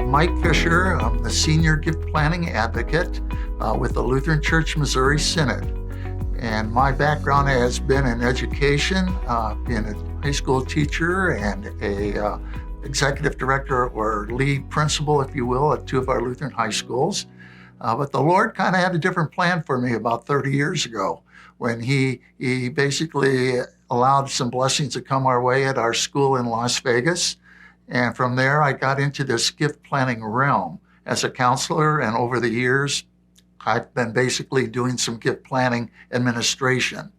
Mike Fischer. I'm the Senior Gift Planning Advocate with the Lutheran Church Missouri Synod. And my background has been in education, being a high school teacher and a executive director or lead principal, if you will, at two of our Lutheran high schools. But the Lord kind of had a different plan for me about 30 years ago when he basically allowed some blessings to come our way at our school in Las Vegas. And from there, I got into this gift planning realm as a counselor. And over the years, I've been basically doing some gift planning administration.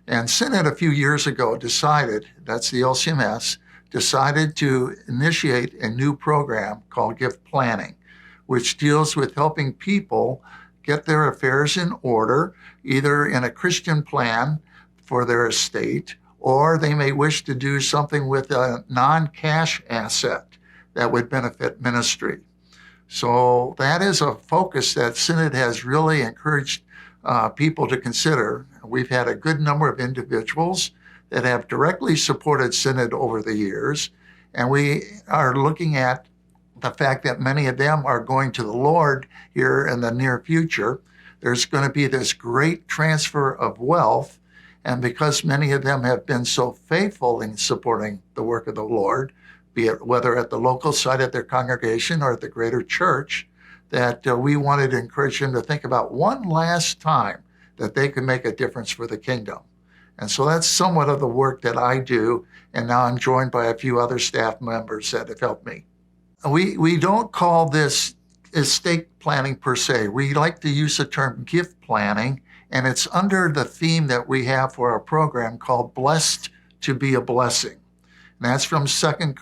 And Synod a few years ago decided, that's the LCMS, decided to initiate a new program called gift planning, which deals with helping people get their affairs in order, either in a Christian plan for their estate, or they may wish to do something with a non-cash asset that would benefit ministry. So that is a focus that Synod has really encouraged people to consider. We've had a good number of individuals that have directly supported Synod over the years, and we are looking at the fact that many of them are going to the Lord here in the near future. There's going to be this great transfer of wealth, and because many of them have been so faithful in supporting the work of the Lord, be it whether at the local site of their congregation or at the greater church, that we wanted to encourage them to think about one last time that they could make a difference for the kingdom. And so that's somewhat of the work that I do, and now I'm joined by a few other staff members that have helped me. We don't call this estate planning per se. We like to use the term gift planning, and it's under the theme that we have for our program called Blessed to be a Blessing. And that's from 2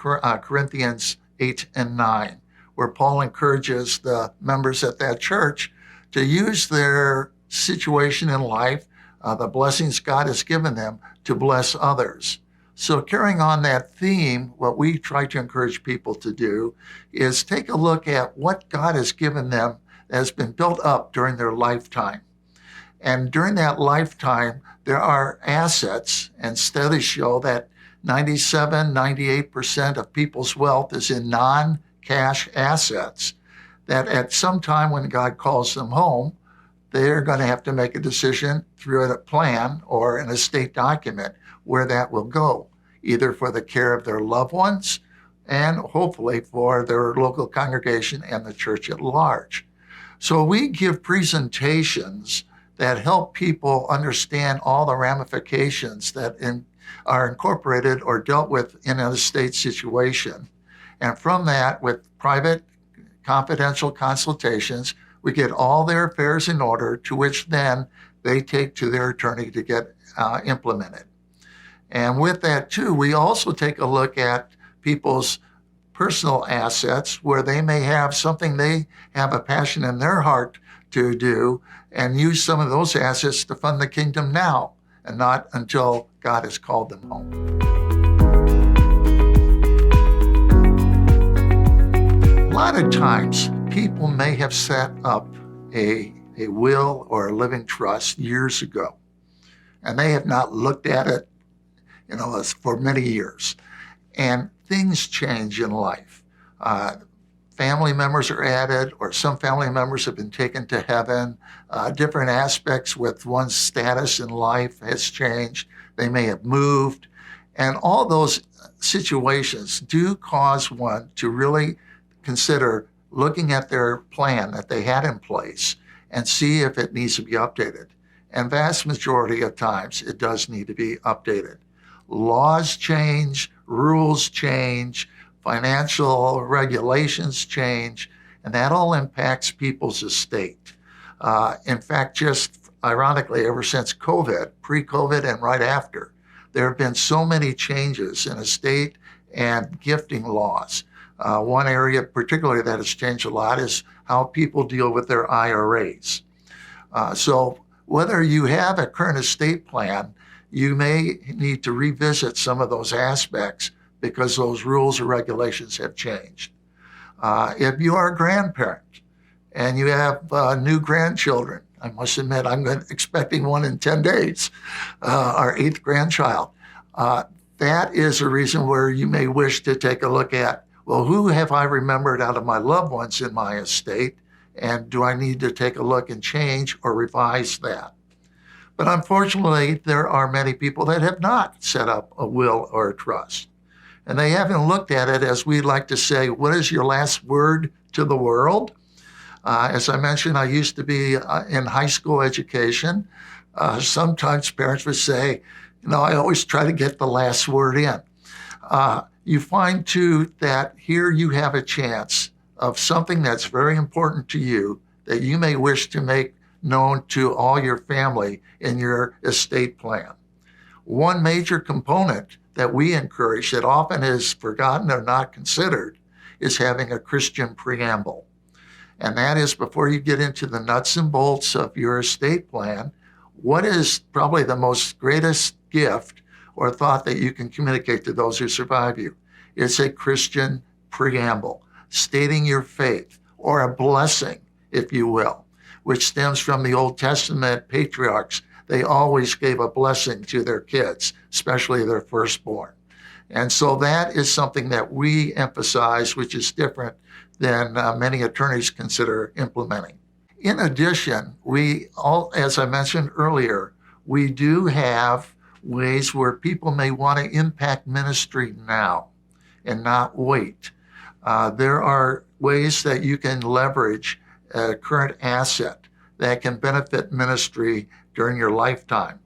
Corinthians 8 and 9, where Paul encourages the members at that church to use their situation in life, the blessings God has given them, to bless others. So carrying on that theme, what we try to encourage people to do is take a look at what God has given them that has been built up during their lifetime. And during that lifetime, there are assets, and studies show that 98% of people's wealth is in non-cash assets, that at some time when God calls them home, they're going to have to make a decision through a plan or an estate document where that will go, either for the care of their loved ones and hopefully for their local congregation and the church at large. So we give presentations that help people understand all the ramifications that are incorporated or dealt with in an estate situation. And from that, with private, confidential consultations, we get all their affairs in order, to which then they take to their attorney to get implemented. And with that too, we also take a look at people's personal assets where they may have something they have a passion in their heart to do, and use some of those assets to fund the kingdom now and not until God has called them home. A lot of times, people may have set up a will or a living trust years ago, and they have not looked at it, for many years. And things change in life. Family members are added, or some family members have been taken to heaven. Different aspects with one's status in life has changed. They may have moved. And all those situations do cause one to really consider looking at their plan that they had in place and see if it needs to be updated. And vast majority of times, it does need to be updated. Laws change, rules change, financial regulations change, and that all impacts people's estate. In fact, just ironically, ever since COVID, pre-COVID and right after, there have been so many changes in estate and gifting laws. One area particularly that has changed a lot is how people deal with their IRAs. So whether you have a current estate plan, you may need to revisit some of those aspects because those rules or regulations have changed. If you are a grandparent and you have new grandchildren, I must admit I'm expecting one in 10 days, our 8th grandchild. That is a reason where you may wish to take a look at Well, who have I remembered out of my loved ones in my estate? And do I need to take a look and change or revise that? But unfortunately, there are many people that have not set up a will or a trust. And they haven't looked at it, as we like to say, what is your last word to the world? As I mentioned, I used to be in high school education. Sometimes parents would say, I always try to get the last word in. You find too that here you have a chance of something that's very important to you that you may wish to make known to all your family in your estate plan. One major component that we encourage that often is forgotten or not considered is having a Christian preamble. And that is, before you get into the nuts and bolts of your estate plan, what is probably the most greatest gift or thought that you can communicate to those who survive you? It's a Christian preamble, stating your faith, or a blessing, if you will, which stems from the Old Testament patriarchs. They always gave a blessing to their kids, especially their firstborn. And so that is something that we emphasize, which is different than many attorneys consider implementing. In addition, as I mentioned earlier, we do have ways where people may want to impact ministry now and not wait. There are ways that you can leverage a current asset that can benefit ministry during your lifetime.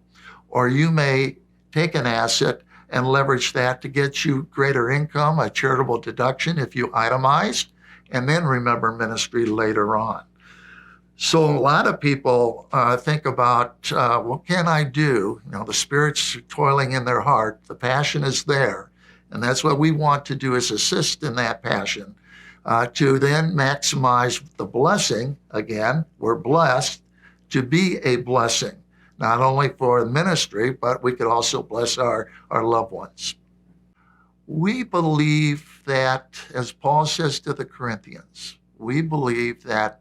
Or you may take an asset and leverage that to get you greater income, a charitable deduction if you itemize, and then remember ministry later on. So a lot of people think about, what can I do? The Spirit's toiling in their heart. The passion is there. And that's what we want to do, is assist in that passion to then maximize the blessing. Again, we're blessed to be a blessing, not only for the ministry, but we could also bless our loved ones. We believe that, as Paul says to the Corinthians, we believe that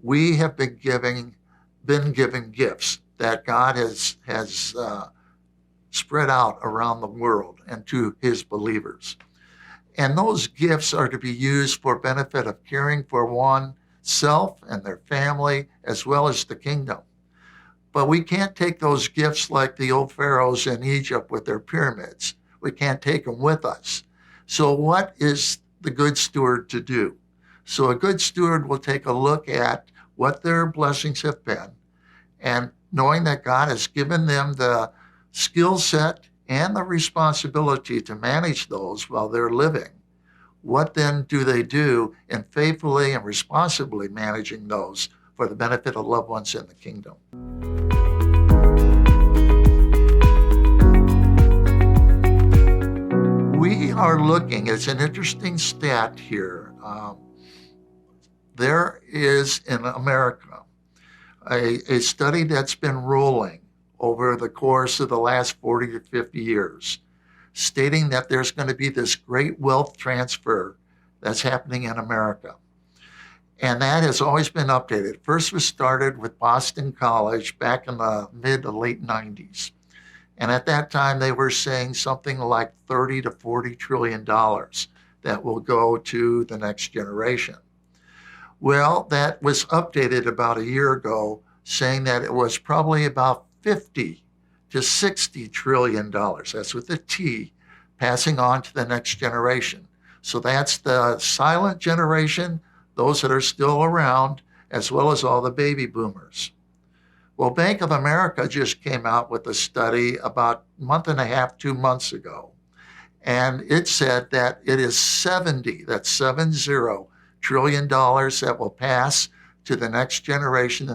we have been given gifts that God has spread out around the world and to his believers. And those gifts are to be used for benefit of caring for oneself and their family, as well as the kingdom. But we can't take those gifts like the old pharaohs in Egypt with their pyramids. We can't take them with us. So what is the good steward to do? So a good steward will take a look at what their blessings have been, and knowing that God has given them the skill set and the responsibility to manage those while they're living. What then do they do in faithfully and responsibly managing those for the benefit of loved ones in the kingdom? We are looking, it's an interesting stat here. There is in America a study that's been rolling over the course of the last 40 to 50 years, stating that there's going to be this great wealth transfer that's happening in America. And that has always been updated. First was started with Boston College back in the mid to late 90s. And at that time, they were saying something like $30 to $40 trillion that will go to the next generation. Well, that was updated about a year ago, saying that it was probably about $50 to $60 trillion. That's with a T, passing on to the next generation. So that's the silent generation, those that are still around, as well as all the baby boomers. Well, Bank of America just came out with a study about a month and a half, 2 months ago. And it said that it is 70 trillion dollars that will pass to the next generation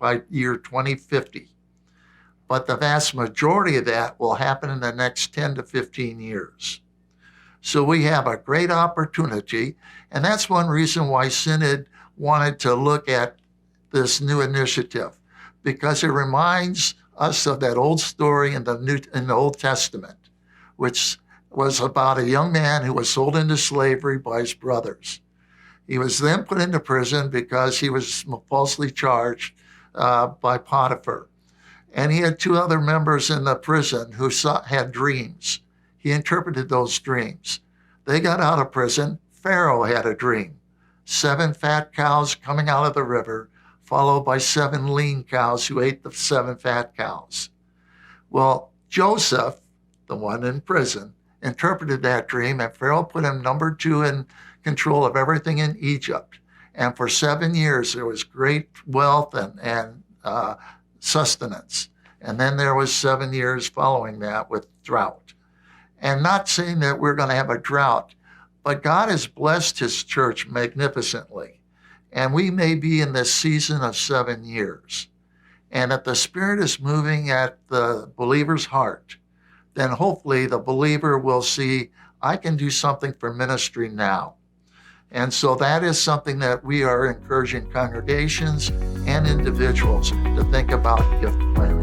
by year 2050. But the vast majority of that will happen in the next 10 to 15 years. So we have a great opportunity, and that's one reason why Synod wanted to look at this new initiative, because it reminds us of that old story in the Old Testament, which was about a young man who was sold into slavery by his brothers. He was then put into prison because he was falsely charged by Potiphar. And he had 2 other members in the prison who had dreams. He interpreted those dreams. They got out of prison, Pharaoh had a dream. 7 fat cows coming out of the river, followed by 7 lean cows who ate the 7 fat cows. Well, Joseph, the one in prison, interpreted that dream, and Pharaoh put him number 2 in control of everything in Egypt. And for 7 years, there was great wealth and sustenance. And then there was 7 years following that with drought. And not saying that we're going to have a drought, but God has blessed his church magnificently. And we may be in this season of 7 years. And if the Spirit is moving at the believer's heart, then hopefully the believer will see, I can do something for ministry now. And so that is something that we are encouraging congregations and individuals to think about gift planning.